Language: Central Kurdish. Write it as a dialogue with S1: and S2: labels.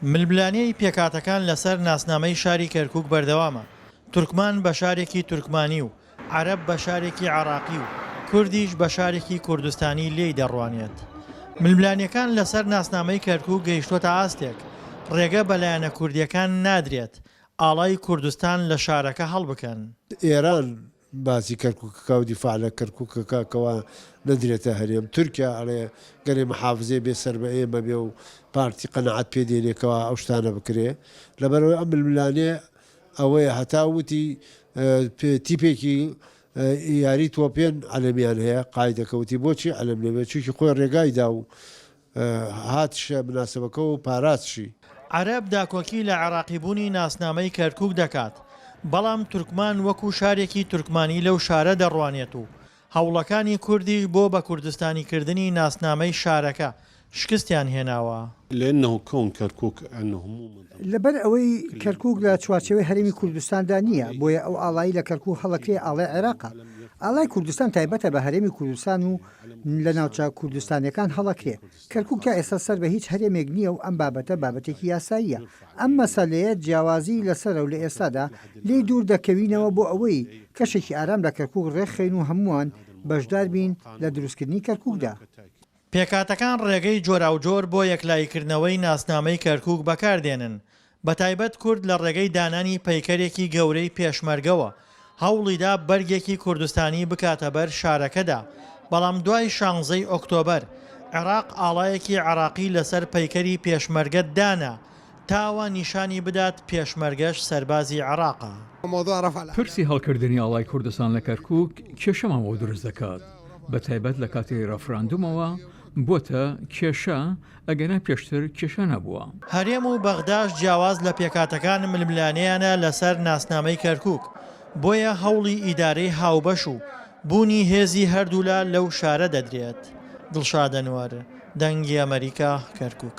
S1: ململانەی پێکاتەکان لەسەر ناسنامەی شاری کەرکووک بەردەوامە. تورکمان بە شارێکی تورکمانی و عەرەب بە شارێکی عێراقی و کوردیش بە شارێکی کوردستانی لێی دەڕوانێت. ململانیەکان لەسەر ناسنامەی کەرکووک گەیشتوتە ئاستێک ڕێگە بەلایەنە کوردیەکان نادرێت ئاڵای کوردستان لە شارەکە هەڵبکەن.
S2: ئێران باسی کەرکووکەکە و دیفاع لە کەرکووکەکەەوە نەدرێتە هەرێم. تورکیا ئەڵێ گەرێ محافزێ بێ سەر بە ئێمە بێ و پارتی قەنەعەت پێدێنێکەوە ئەو شتانە بکرێ. لەبەرەوەی ئەم ململانێ ئەوەیە هەتا وتی تیپێکی یاری تۆپێن عەلەمیان هەیە قایدەکەوتی بۆچی عەلەم لێبێ چونکی خۆی ڕێگایدا و هاتشە مناسبەکە و پاراتشی.
S1: عەرەب داکۆکی لە عێراقیبوونی ناسنامەی کەرکووک دەکات، بەڵام تورکمان وەکو شارێکی تورکمانی لەو شارە دەڕوانێت و هەوڵەکانی کوردیش بۆ بە کوردستانیکردنی ناسنامەی شارەکە شکستیان هێناوە.
S3: لەبەر ئەوەی کەرکووک لە چوارچێوەی هەرێمی کوردستاندا نییە، بۆیە ئەو ئاڵایی لە کەرکووک هەڵەکرێ ئاڵای عێراقە. ئاڵای کوردستان تایبەتە بە هەرێمی کوردستان و لە ناوچە کوردستانیەکان هەڵەکرێ. کەرکووک تا ئێستا سەر بە هیچ هەرێمێک نییە و ئەم بابەتە بابەتێکی یاساییە. ئەم مەسەلەیە جیاوازی لەسەرە و لە ئێستادا لێ دوور دەکەوینەوە بۆ ئەوەی کەشێکی ئارام لە کەرکووک ڕێکخەین و هەمووان بەشدار بین لە دروستکردنی کەرکووکدا.
S1: پێکاتەکان ڕێگەی جۆراوجۆر بۆ یەکلایکردنەوەی ناسنامەی کەرکووک بەکاردێنن، بەتایبەت کورد لە ڕێگەی دانانی پەیکەرێکی گەورەی پێشمەرگەوە هەوڵیدا بەرگێکی کوردستانی بکاتە بەر شارەکەدا، بەڵام دوای 16 ئۆکتۆبەر عێراق ئاڵایەکی عێراقی لەسەر پەیکەری پێشمەرگە دانا تاوە نیشانی بدات پێشمەرگەش سەربازی عێراقە.
S4: پرسی هەڵکردنی ئاڵای کوردستان لە کەرکووک کێشەمان بۆ دروست دەکات، بە تایبەت لە کاتی ڕەفراندومەوە بۆتە کێشە ئەگەنە پێشتر کێشە نەبووە.
S1: هەرێم و بەغداش جیاواز لە پێکاتەکان ململانەیانە لەسەر ناسنامەی کەرکووک، بۆیە هەوڵی ئیدارەی هاوبەش و بوونی هێزی هەردوولا لەو شارە دەدرێت. دڵشاد ئەنوەر، دەنگی ئەمریکا، کەرکووک.